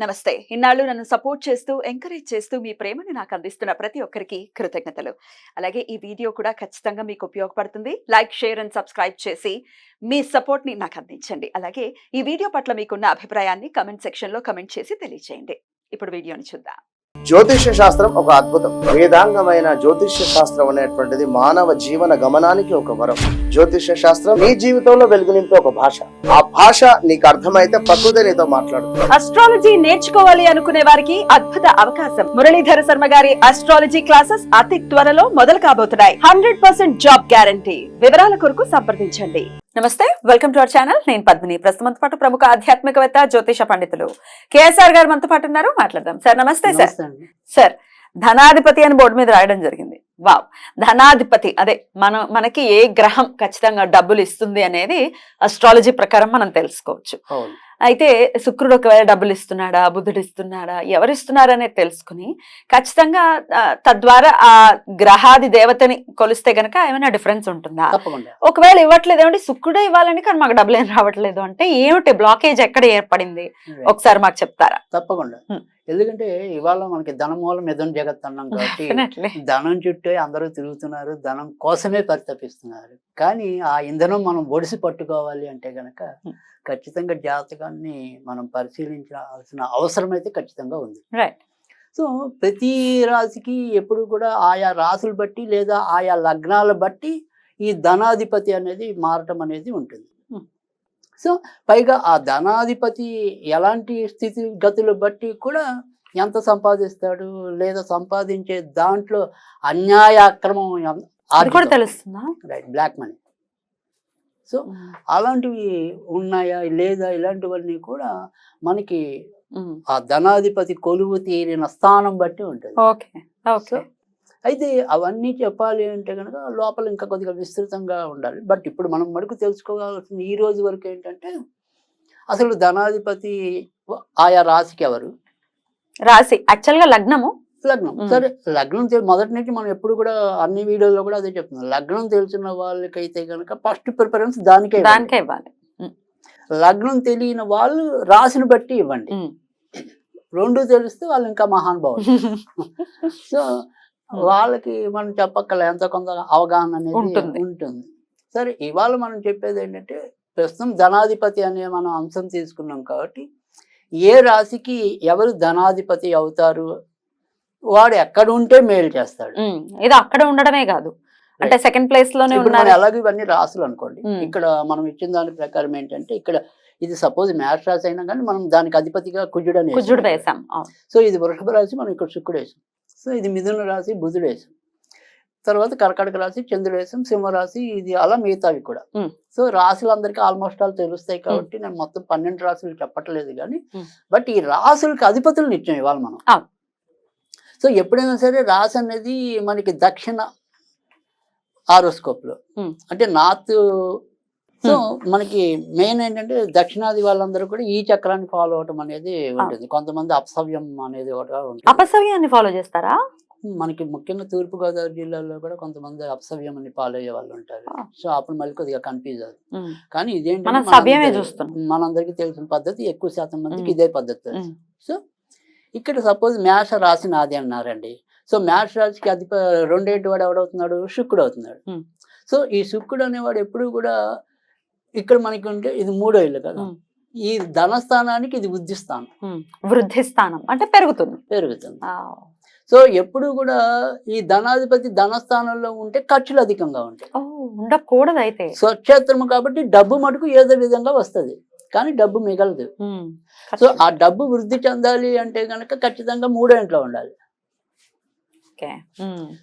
నమస్తే. ఇన్నాళ్ళు నన్ను సపోర్ట్ చేస్తూ, ఎంకరేజ్ చేస్తూ మీ ప్రేమని నాకు అందిస్తున్న ప్రతి ఒక్కరికి కృతజ్ఞతలు. అలాగే ఈ వీడియో కూడా ఖచ్చితంగా మీకు ఉపయోగపడుతుంది. లైక్, షేర్ అండ్ సబ్స్క్రైబ్ చేసి మీ సపోర్ట్‌ని నాకు అందించండి. అలాగే ఈ వీడియో పట్ల మీకున్న అభిప్రాయాన్ని కామెంట్ సెక్షన్‌లో కామెంట్ చేసి తెలియజేయండి. ఇప్పుడు వీడియోని చూద్దాం. జ్యోతిష్య శాస్త్రం ఒక అద్భుతం. వేదాంగమైన జ్యోతిష్య శాస్త్రం అనేటువంటిది మానవ జీవన గమనానికి ఒక వరం. జ్యోతిష్య శాస్త్రం నీ జీవితంలో వెలుగునింపే ఒక భాష. ఆ భాష నీకు అర్థమైతే ప్రకృతి నీతో మాట్లాడుతుంది. అస్ట్రాలజీ నేర్చుకోవాలి అనుకునే వారికి అద్భుత అవకాశం. మురళీధర శర్మ గారి అస్ట్రాలజీ క్లాసెస్ అతి త్వరలో మొదలు కాబోతున్నాయి. 100% జాబ్ గ్యారంటీ. వివరాల కొరకు సంప్రదించండి. నమస్తే, వెల్కమ్ టు అవర్ ఛానల్. నేను పద్మిని. ప్రస్తుతం పాటు ప్రముఖ ఆధ్యాత్మికవేత్త, జ్యోతిష పండితులు కేఎస్ఆర్ గారు మనతో పాటు ఉన్నారు. మాట్లాడదాం. సార్ నమస్తే. సార్ ధనాధిపతి అని బోర్డు మీద రాయడం జరిగింది. వావ్, ధనాధిపతి అదే మనకి ఏ గ్రహం ఖచ్చితంగా డబ్బులు ఇస్తుంది అనేది అస్ట్రాలజీ ప్రకారం మనం తెలుసుకోవచ్చు. అయితే శుక్రుడు ఒకవేళ డబ్బులు ఇస్తున్నాడా, బుధుడు ఇస్తున్నాడా, ఎవరిస్తున్నారు అనేది తెలుసుకుని ఖచ్చితంగా తద్వారా ఆ గ్రహాది దేవతని కొలిస్తే గనక ఏమైనా డిఫరెన్స్ ఉంటుందా? ఒకవేళ ఇవ్వట్లేదు ఏమంటే శుక్రుడే ఇవ్వాలని కానీ మాకు డబ్బులు ఏం రావట్లేదు అంటే ఏమిటి బ్లాకేజ్ ఎక్కడ ఏర్పడింది ఒకసారి మాకు చెప్తారా? తప్పకుండా. ఎందుకంటే ఇవాళ మనకి ధనమూలం మిథున జగత్ అన్నాం కాబట్టి ధనం చుట్టూ అందరూ తిరుగుతున్నారు, ధనం కోసమే పరితపిస్తున్నారు. కానీ ఆ ఇంధనం మనం ఒడిసి పట్టుకోవాలి అంటే గనక ఖచ్చితంగా జాతకాన్ని మనం పరిశీలించాల్సిన అవసరం అయితే ఖచ్చితంగా ఉంది. సో ప్రతి రాశికి ఎప్పుడు కూడా ఆయా రాశులు బట్టి లేదా ఆయా లగ్నాల బట్టి ఈ ధనాధిపతి అనేది మారటం అనేది ఉంటుంది. సో పైగా ఆ ధనాధిపతి ఎలాంటి స్థితిగతులు బట్టి కూడా ఎంత సంపాదిస్తాడు లేదా సంపాదించే దాంట్లో అన్యాయ అక్రమం తెలుస్తుందా? Right, black money. సో అలాంటివి ఉన్నాయా లేదా ఇలాంటివన్నీ కూడా మనకి ఆ ధనాధిపతి కొలువు తీరిన స్థానం బట్టి ఉంటుంది. సో అయితే అవన్నీ చెప్పాలి అంటే కనుక లోపల ఇంకా కొద్దిగా విస్తృతంగా ఉండాలి. బట్ ఇప్పుడు మనం మటుకు తెలుసుకోవాల్సింది ఈ రోజు వరకు ఏంటంటే అసలు ధనాధిపతి ఆయా రాశికి ఎవరు? రాశి యాక్చువల్గా లగ్నం. సరే, లగ్నం మొదటి నుంచి మనం ఎప్పుడు కూడా అన్ని వీడియోలో కూడా అదే చెప్తున్నాం. లగ్నం తెలిసిన వాళ్ళకైతే కనుక ఫస్ట్ ప్రిఫరెన్స్ దానికే ఇవ్వాలి. లగ్నం తెలియని వాళ్ళు రాశిని బట్టి ఇవ్వండి. రెండు తెలిస్తే వాళ్ళు ఇంకా మహానుభావులు. సో వాళ్ళకి మనం చెప్పక్కల ఎంతో కొంత అవగాహన అనేది ఉంటుంది. సరే, ఇవాళ మనం చెప్పేది ఏంటంటే ప్రస్తుతం ధనాధిపతి అనే మనం అంశం తీసుకున్నాం కాబట్టి ఏ రాశికి ఎవరు ధనాధిపతి అవుతారు, వాడు ఎక్కడ ఉంటే మేలు చేస్తాడు. ఇది అక్కడ ఉండడమే కాదు, అంటే సెకండ్ ప్లేస్ లోనే ఉన్నారు. అలాగే ఇవన్నీ రాసులు అనుకోండి. ఇక్కడ మనం ఇచ్చిన దాని ప్రకారం ఏంటంటే ఇక్కడ ఇది సపోజ్ మేష రాశి అయినా కానీ మనం దానికి అధిపతిగా కుజుడు వేసాం. సో ఇది వృషభ రాశి, మనం ఇక్కడ శుక్రుడు వేసాం. సో ఇది మిథున రాశి, బుధుడు వేసాం. తర్వాత కర్కాటక రాశి, చంద్రుడు వేసాం. సింహరాశి, ఇది అలా మిగతావి కూడా. సో రాశులందరికీ ఆల్మోస్ట్ ఆల్ తెలుస్తాయి కాబట్టి నేను మొత్తం 12 రాశులు చెప్పట్లేదు కానీ బట్ ఈ రాశులకి అధిపతులను ఇచ్చాం ఇవాళ మనం. సో ఎప్పుడైనా సరే రాశి అనేది మనకి దక్షిణ ఆరోస్కోప్ లో అంటే నార్త్. సో మనకి మెయిన్ ఏంటంటే దక్షిణాది వాళ్ళందరూ కూడా ఈ చక్రాన్ని ఫాలో అవటం అనేది ఉంటుంది. కొంతమంది అపసవ్యం అనేది ఉంటుంది. అపసవ్యాన్ని ఫాలో చేస్తారా? మనకి ముఖ్యంగా తూర్పుగోదావరి జిల్లాలో కూడా కొంతమంది అపసవ్యం అని ఫాలో అయ్యే వాళ్ళు ఉంటారు. సో అప్పుడు మళ్ళీ కొద్దిగా కన్ఫ్యూజ్ అవుతుంది. కానీ ఇదేంటి మనందరికీ తెలిసిన పద్ధతి, ఎక్కువ శాతం మందికి ఇదే పద్ధతి. సో ఇక్కడ సపోజ్ మేష రాశి నాది అన్నారండి. సో మేష రాశికి రెండేంటి వాడు ఎవడవుతున్నాడు? శుక్రుడు అవుతున్నాడు. సో ఈ శుక్రుడు అనేవాడు ఎప్పుడు కూడా ఇక్కడ మనకి ఉంటే ఇది 3వ ఇల్లు కదా, ఈ ధనస్థానానికి ఇది వృద్ధి స్థానం అంటే పెరుగుతుంది. సో ఎప్పుడు కూడా ఈ ధనాధిపతి ధనస్థానంలో ఉంటే ఖర్చులు అధికంగా ఉంటాయి. ఉండకూడదు. అయితే స్వక్షేత్రము కాబట్టి డబ్బు మటుకు ఏదో విధంగా వస్తుంది కానీ డబ్బు మిగలదు. సో ఆ డబ్బు వృద్ధి చెందాలి అంటే కనుక ఖచ్చితంగా 3వ ఇంట్లో ఉండాలి.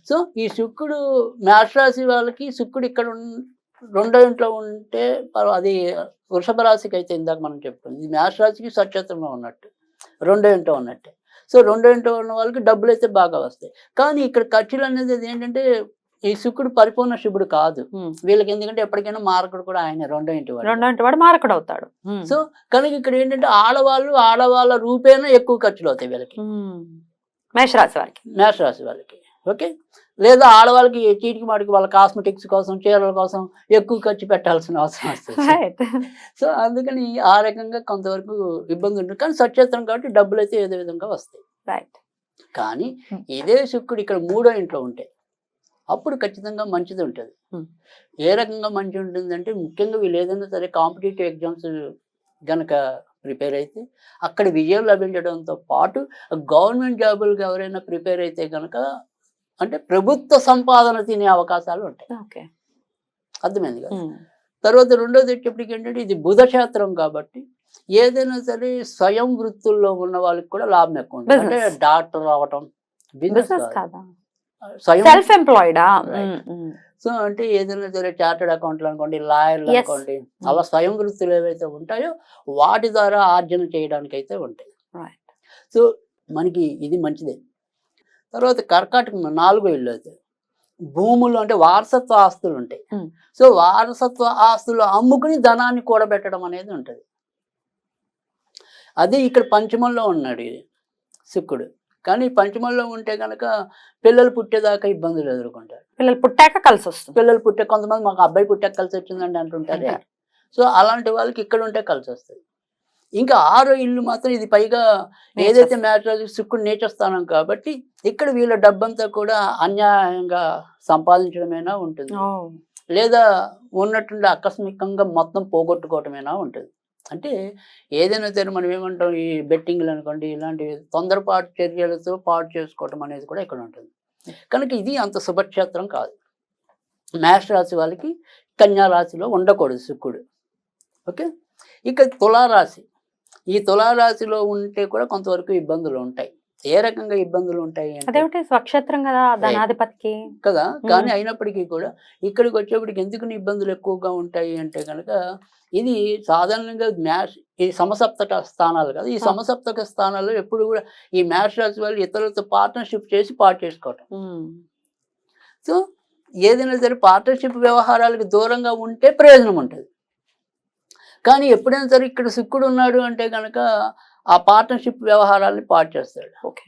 సో ఈ శుక్రుడు మేషరాశి వాళ్ళకి శుక్రుడు ఇక్కడ 2వ ఇంట్లో ఉంటే అది వృషభ రాశికి అయితే ఇందాక మనం చెప్పుకున్నాం ఇది మేషరాశికి స్వక్షేత్రంలో ఉన్నట్టు, 2వ ఇంట్లో ఉన్నట్టే. సో 2వ ఇంట్లో ఉన్న వాళ్ళకి డబ్బులు అయితే బాగా వస్తాయి. కానీ ఇక్కడ ఖర్చులు అనేది ఏంటంటే ఈ శుక్రుడు పరిపూర్ణ శుభుడు కాదు వీళ్ళకి. ఎందుకంటే ఎప్పటికైనా మారకుడు కూడా ఆయన 2వ ఇంటి వాడు మారకుడు అవుతాడు. సో కనుక ఇక్కడ ఏంటంటే ఆడవాళ్ళ రూపేణా ఎక్కువ ఖర్చులు అవుతాయి వీళ్ళకి, మేషరాశి వాళ్ళకి. ఓకే. లేదా ఆడవాళ్ళకి చీటికి మాటికి వాళ్ళ కాస్మెటిక్స్ కోసం చీరల కోసం ఎక్కువ ఖర్చు పెట్టాల్సిన అవసరం వస్తుంది. సో అందుకని ఆ రకంగా కొంతవరకు ఇబ్బంది ఉంటుంది. కానీ స్వచ్ఛత్రం కాబట్టి డబ్బులు అయితే ఏదో విధంగా వస్తాయి. రైట్. కానీ ఇదే శుక్రుడు ఇక్కడ 3వ ఇంట్లో ఉంటే అప్పుడు ఖచ్చితంగా మంచిది ఉంటుంది. ఏ రకంగా మంచి ఉంటుందంటే ముఖ్యంగా వీళ్ళు ఏదైనా సరే కాంపిటేటివ్ ఎగ్జామ్స్ గనక ప్రిపేర్ అయితే అక్కడ విజయం లభించడంతో పాటు గవర్నమెంట్ జాబులకు ఎవరైనా ప్రిపేర్ అయితే కనుక అంటే ప్రభుత్వ సంపాదన తినే అవకాశాలు ఉంటాయి. అర్థమైంది కదా. తర్వాత రెండోది వచ్చేప్పటికి ఏంటంటే ఇది బుధ క్షేత్రం కాబట్టి ఏదైనా సరే స్వయం వృత్తుల్లో ఉన్న వాళ్ళకి కూడా లాభం ఎక్కువ ఉంటుంది. అంటే డాక్టర్ అవటం బిజినెస్ సెల్ఫ్ ఎంప్లాయిడా. సో అంటే ఏదైనా సరే చార్టెడ్ అకౌంట్లు అనుకోండి, లాయర్లు అనుకోండి, అలా స్వయం వృత్తులు ఏవైతే ఉంటాయో వాటి ద్వారా ఆర్జన చేయడానికి అయితే ఉంటాయి. సో మనకి ఇది మంచిదే. తర్వాత కర్కాటకం 4వ ఇల్లు అయితే భూములు అంటే వారసత్వ ఆస్తులు ఉంటాయి. సో వారసత్వ ఆస్తులు అమ్ముకుని ధనాన్ని కూడబెట్టడం అనేది ఉంటుంది. అదే ఇక్కడ పంచమంలో ఉన్నాడు ఇది శుక్రుడు. కానీ పంచమంలో ఉంటే కనుక పిల్లలు పుట్టేదాకా ఇబ్బందులు ఎదుర్కొంటారు. పిల్లలు పుట్టాక కలిసి వస్తుంది. పిల్లలు పుట్టే కొంతమంది మాకు అబ్బాయి పుట్టాక కలిసి వచ్చిందండి అంటుంటారు. సో అలాంటి వాళ్ళకి ఇక్కడ ఉంటే కలిసి వస్తుంది. ఇంకా 6వ ఇల్లు మాత్రం ఇది పైగా ఏదైతే మ్యాటర్ శుక్రుడు నేచస్థానం కాబట్టి ఇక్కడ వీళ్ళ డబ్బంతా కూడా అన్యాయంగా సంపాదించడమైనా ఉంటుంది, లేదా ఉన్నట్టుండి ఆకస్మికంగా మొత్తం పోగొట్టుకోవటమైనా ఉంటుంది. అంటే ఏదైనా సరే మనం ఏమంటాం ఈ బెట్టింగ్లు అనుకోండి, ఇలాంటి తొందరపాటు చర్యలతో పాటు చేసుకోవటం అనేది కూడా ఇక్కడ ఉంటుంది. కనుక ఇది అంత శుభక్షేత్రం కాదు. మేష రాశి వాళ్ళకి కన్యా రాశిలో ఉండకూడదు శుక్రుడు. ఓకే. ఇక తులారాశి, ఈ తులారాశిలో ఉంటే కూడా కొంతవరకు ఇబ్బందులు ఉంటాయి. ఏ రకంగా ఇబ్బందులు ఉంటాయి అంటే స్వక్షేత్రం కదా ధనాధిపతికి కదా. కానీ అయినప్పటికీ కూడా ఇక్కడికి వచ్చేప్పటికి ఎందుకు ఇబ్బందులు ఎక్కువగా ఉంటాయి అంటే కనుక ఇది సాధారణంగా ఈ సమసప్తక స్థానాలు కదా. ఈ సమసప్తక స్థానాల్లో ఎప్పుడు కూడా ఈ మేష రాశి వాళ్ళు ఇతరులతో పార్ట్నర్షిప్ చేసి పాటు చేసుకోవటం. సో ఏదైనా సరే పార్ట్నర్షిప్ వ్యవహారాలకు దూరంగా ఉంటే ప్రయోజనం ఉంటుంది. కానీ ఎప్పుడైనా సరే ఇక్కడ శుక్రుడు ఉన్నాడు అంటే కనుక ఆ పార్ట్నర్షిప్ వ్యవహారాలని పాటు చేస్తాడు. ఓకే.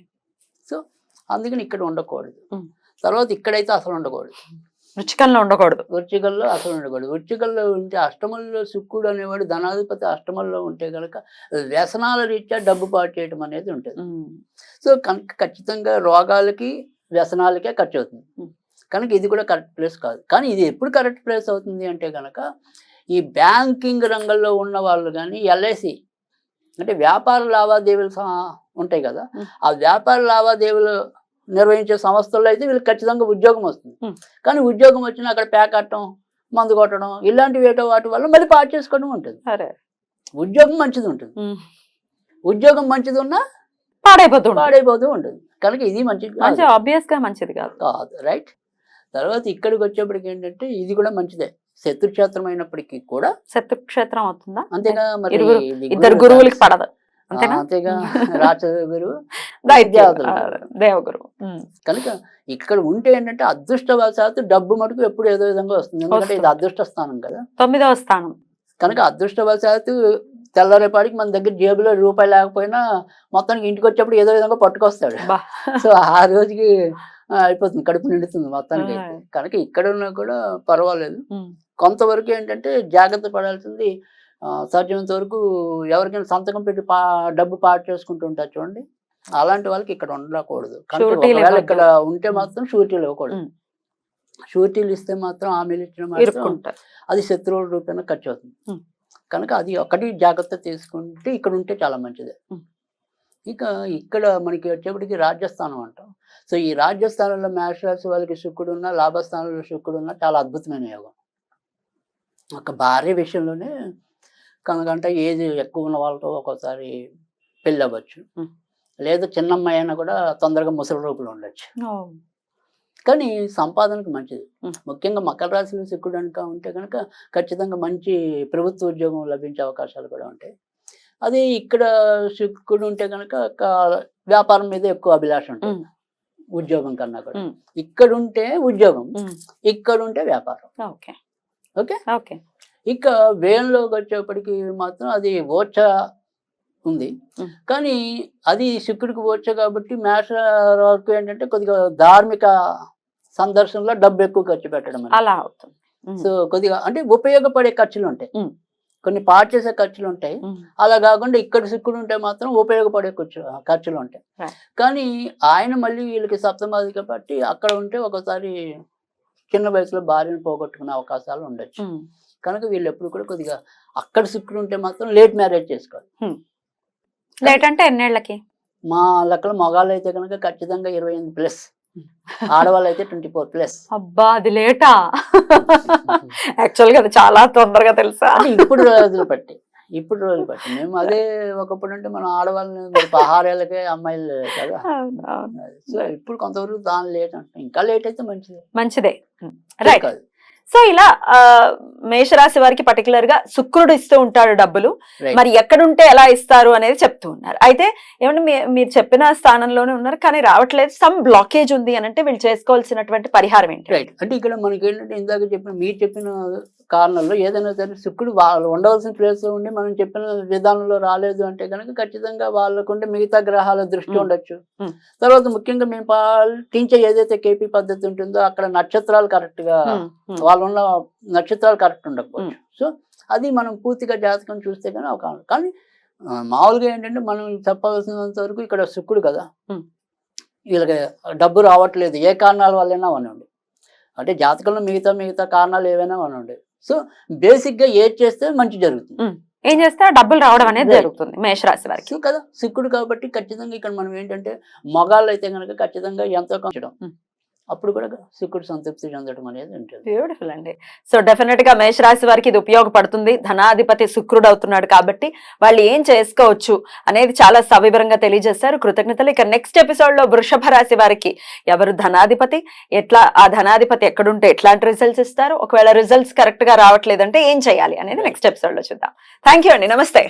సో అందుకని ఇక్కడ ఉండకూడదు. తర్వాత ఇక్కడైతే అసలు ఉండకూడదు. వృచ్చికంలో ఉండకూడదు. వృచ్చికల్లో అసలు ఉండకూడదు. వృచ్చికల్లో ఉంటే అష్టమంలో శుక్రుడు అనేవాడు ధనాధిపతి అష్టమంలో ఉంటే కనుక వ్యసనాల రీత్యా డబ్బు పాటు చేయడం అనేది ఉంటుంది. సో కనుక ఖచ్చితంగా రోగాలకి వ్యసనాలకే ఖర్చు అవుతుంది. కనుక ఇది కూడా కరెక్ట్ ప్లేస్ కాదు. కానీ ఇది ఎప్పుడు కరెక్ట్ ప్లేస్ అవుతుంది అంటే కనుక ఈ బ్యాంకింగ్ రంగంలో ఉన్న వాళ్ళు కానీ ఎల్ఐసి అంటే వ్యాపార లావాదేవీలు ఉంటాయి కదా, ఆ వ్యాపార లావాదేవీలు నిర్వహించే సంస్థల్లో అయితే వీళ్ళకి ఖచ్చితంగా ఉద్యోగం వస్తుంది. కానీ ఉద్యోగం వచ్చినా అక్కడ ప్యాకట్టడం, మందు కొట్టడం ఇలాంటివి ఏటో వాటి వల్ల మళ్ళీ పాటు చేసుకోవడం ఉంటుంది. ఉద్యోగం మంచిది ఉంటుంది, ఉద్యోగం మంచిది ఉన్నా పాడైపోతూ ఉంటుంది. కనుక ఇది మంచిది ఆబ్వియస్గా మంచిది కాదు. రైట్. తర్వాత ఇక్కడికి వచ్చేప్పటికి ఏంటంటే ఇది కూడా మంచిదే. శత్రుక్షేత్రం అయినప్పటికీ కూడా శత్రుక్షేత్రం అవుతుందా? అంతేగా. మరి ఇద్దరు గురువులకి పడదు అంతేగా. రాక్షస గురువు, దేవగురువు. కనుక ఇక్కడ ఉంటే ఏంటంటే అదృష్టవశాత్తు డబ్బు మటుకు ఎప్పుడు ఏదో విధంగా వస్తుంది. ఎందుకంటే ఇది అదృష్ట స్థానం కదా, 9వ స్థానం. కనుక అదృష్టవశాత్తు తెల్లరేపాటికి మన దగ్గర జేబులో రూపాయి లేకపోయినా మొత్తానికి ఇంటికి వచ్చేప్పుడు ఏదో విధంగా పట్టుకొస్తాడు. సో ఆ రోజుకి అయిపోతుంది, కడుపు నిండుతుంది మొత్తానికి. కనుక ఇక్కడ ఉన్నా కూడా పర్వాలేదు. కొంతవరకు ఏంటంటే జాగ్రత్త పడాల్సింది సాధ్యమైనంత వరకు ఎవరికైనా సంతకం పెట్టి డబ్బు పాటు చేసుకుంటూ ఉంటారు చూడండి, అలాంటి వాళ్ళకి ఇక్కడ ఉండకూడదు. ఒకవేళ ఇక్కడ ఉంటే మాత్రం షూరిటీలు ఇవ్వకూడదు. షూరిటీలు ఇస్తే మాత్రం హామీలు ఇచ్చిన మాత్రం అది శత్రువుల రూపేణ ఖర్చు అవుతుంది. కనుక అది ఒకటి జాగ్రత్త తీసుకుంటే ఇక్కడ ఉంటే చాలా మంచిదే. ఇక ఇక్కడ మనకి వచ్చేప్పటికి రాజ్యస్థానం అంటాం. సో ఈ రాజ్యస్థానంలో మేష రాశి వాళ్ళకి శుక్రుడు ఉన్నా, లాభస్థానంలో శుక్రుడు ఉన్నా చాలా అద్భుతమైన యోగం. ఒక భార్య విషయంలోనే కనుకంటే ఏజ్ ఎక్కువ ఉన్న వాళ్ళతో ఒక్కోసారి పెళ్ళి అవ్వచ్చు, లేదా చిన్నమ్మాయి అయినా కూడా తొందరగా ముసలి రూపులు ఉండొచ్చు. కానీ సంపాదనకు మంచిది. ముఖ్యంగా మకర రాశిలో శుక్రుడు కనుక ఉంటే కనుక ఖచ్చితంగా మంచి ప్రభుత్వ ఉద్యోగం లభించే అవకాశాలు కూడా ఉంటాయి. అదే ఇక్కడ శుక్రుడు ఉంటే కనుక వ్యాపారం మీద ఎక్కువ అభిలాష ఉంటుంది ఉద్యోగం కన్నా కూడా. ఇక్కడ ఉంటే ఉద్యోగం, ఇక్కడ ఉంటే వ్యాపారం. Okay okay okay. ఇక వేయంలోకి వచ్చేప్పటికి మాత్రం అది ఓర్చ ఉంది. కానీ అది శుక్రుడికి ఓర్చ కాబట్టి మేష వరకు ఏంటంటే కొద్దిగా ధార్మిక సందర్శనలో డబ్బు ఎక్కువ ఖర్చు పెట్టడం అనేది. అలా అవుతుంది. సో కొద్దిగా అంటే ఉపయోగపడే ఖర్చులు ఉంటాయి, కొన్ని పాడు చేసే ఖర్చులు ఉంటాయి. అలా కాకుండా ఇక్కడ శుక్రుడు ఉంటే మాత్రం ఉపయోగపడే ఖర్చులు ఉంటాయి. కానీ ఆయన మళ్ళీ వీళ్ళకి సప్తమాది కాబట్టి అక్కడ ఉంటే ఒకసారి చిన్న వయసులో భార్యను పోగొట్టుకునే అవకాశాలు ఉండొచ్చు. కనుక వీళ్ళు ఎప్పుడు కూడా కొద్దిగా అక్కడ శుక్రుడు ఉంటే మాత్రం లేట్ మ్యారేజ్ చేసుకోవాలి. లేట్ అంటే ఎన్నేళ్లకి? మా లెక్కలో మగాళ్ళు అయితే కనుక ఖచ్చితంగా 28+, ఆడవాళ్ళు అయితే 24+. అబ్బా అది లేటా? యాక్చువల్ గా అది చాలా తొందరగా తెలుసా? ఇప్పుడు రోజులు బట్టి మేము అదే ఒకప్పుడు అంటే మనం ఆడవాళ్ళని 16 ఏళ్ళకే అమ్మాయిలు కదా. సో ఇప్పుడు కొంతవరకు దాని లేట్ అంటే ఇంకా లేట్ అయితే మంచిదే. రైట్. సో ఇలా మేషరాశి వారికి పర్టికులర్ గా శుక్రుడు ఇస్తూ ఉంటాడు డబ్బులు. మరి ఎక్కడుంటే ఎలా ఇస్తారు అనేది చెప్తూ ఉన్నారు. అయితే ఏమంటే మీరు చెప్పిన స్థానంలోనే ఉన్నారు కానీ రావట్లేదు, సమ్ బ్లాకేజ్ ఉంది అని అంటే వీళ్ళు చేసుకోవాల్సినటువంటి పరిహారం ఏంటి? రైట్. అంటే ఇక్కడ మనకి ఏంటంటే ఇందాక మీరు చెప్పిన కారణంలో ఏదైనా సరే శుక్రుడు వాళ్ళు ఉండవలసిన ప్లేస్ లో ఉండి మనం చెప్పిన విధానంలో రాలేదు అంటే కనుక ఖచ్చితంగా వాళ్ళకుంటే మిగతా గ్రహాల దృష్టి ఉండొచ్చు. తర్వాత ముఖ్యంగా మేము పాటించే ఏదైతే కేపీ పద్ధతి ఉంటుందో అక్కడ నక్షత్రాలు కరెక్ట్ గా వాళ్ళు ఉన్న నక్షత్రాలు కరెక్ట్ ఉండకపోవచ్చు. సో అది మనం పూర్తిగా జాతకం చూస్తే కానీ ఒక కానీ మామూలుగా ఏంటంటే మనం చెప్పవలసినంత వరకు ఇక్కడ శుక్రుడు కదా, వీళ్ళకి డబ్బు రావట్లేదు ఏ కారణాల వల్లైనా అనండి, అంటే జాతకంలో మిగతా కారణాలు ఏవైనా అనండి. సో బేసిక్ గా ఏది చేస్తే మంచి జరుగుతుంది, ఏం చేస్తే డబ్బులు రావడం అనేది జరుగుతుంది మేషరాశి వారికి కదా. శుక్రుడు కాబట్టి ఖచ్చితంగా ఇక్కడ మనం ఏంటంటే మగాళ్ళు అయితే కనుక ఖచ్చితంగా ఎంతో కొంచెం అప్పుడు కూడా శుక్రుడు సంతృప్తి చెందడం అనేది ఉంటుంది. బ్యూటిఫుల్ అండి. సో డెఫినెట్ గా మేషరాశి వారికి ఇది ఉపయోగపడుతుంది. ధనాధిపతి శుక్రుడు అవుతున్నాడు కాబట్టి వాళ్ళు ఏం చేసుకోవచ్చు అనేది చాలా సవివరంగా తెలియజేశారు. కృతజ్ఞతలు. ఇక నెక్స్ట్ ఎపిసోడ్ లో వృషభ రాశి వారికి ఎవరు ధనాధిపతి, ఎట్లా ఆ ధనాధిపతి ఎక్కడుంటే ఎట్లాంటి రిజల్ట్స్ ఇస్తారు, ఒకవేళ రిజల్ట్స్ కరెక్ట్ గా రావట్లేదంటే ఏం చేయాలి అనేది నెక్స్ట్ ఎపిసోడ్ లో చూద్దాం. థ్యాంక్ యూ అండి. నమస్తే.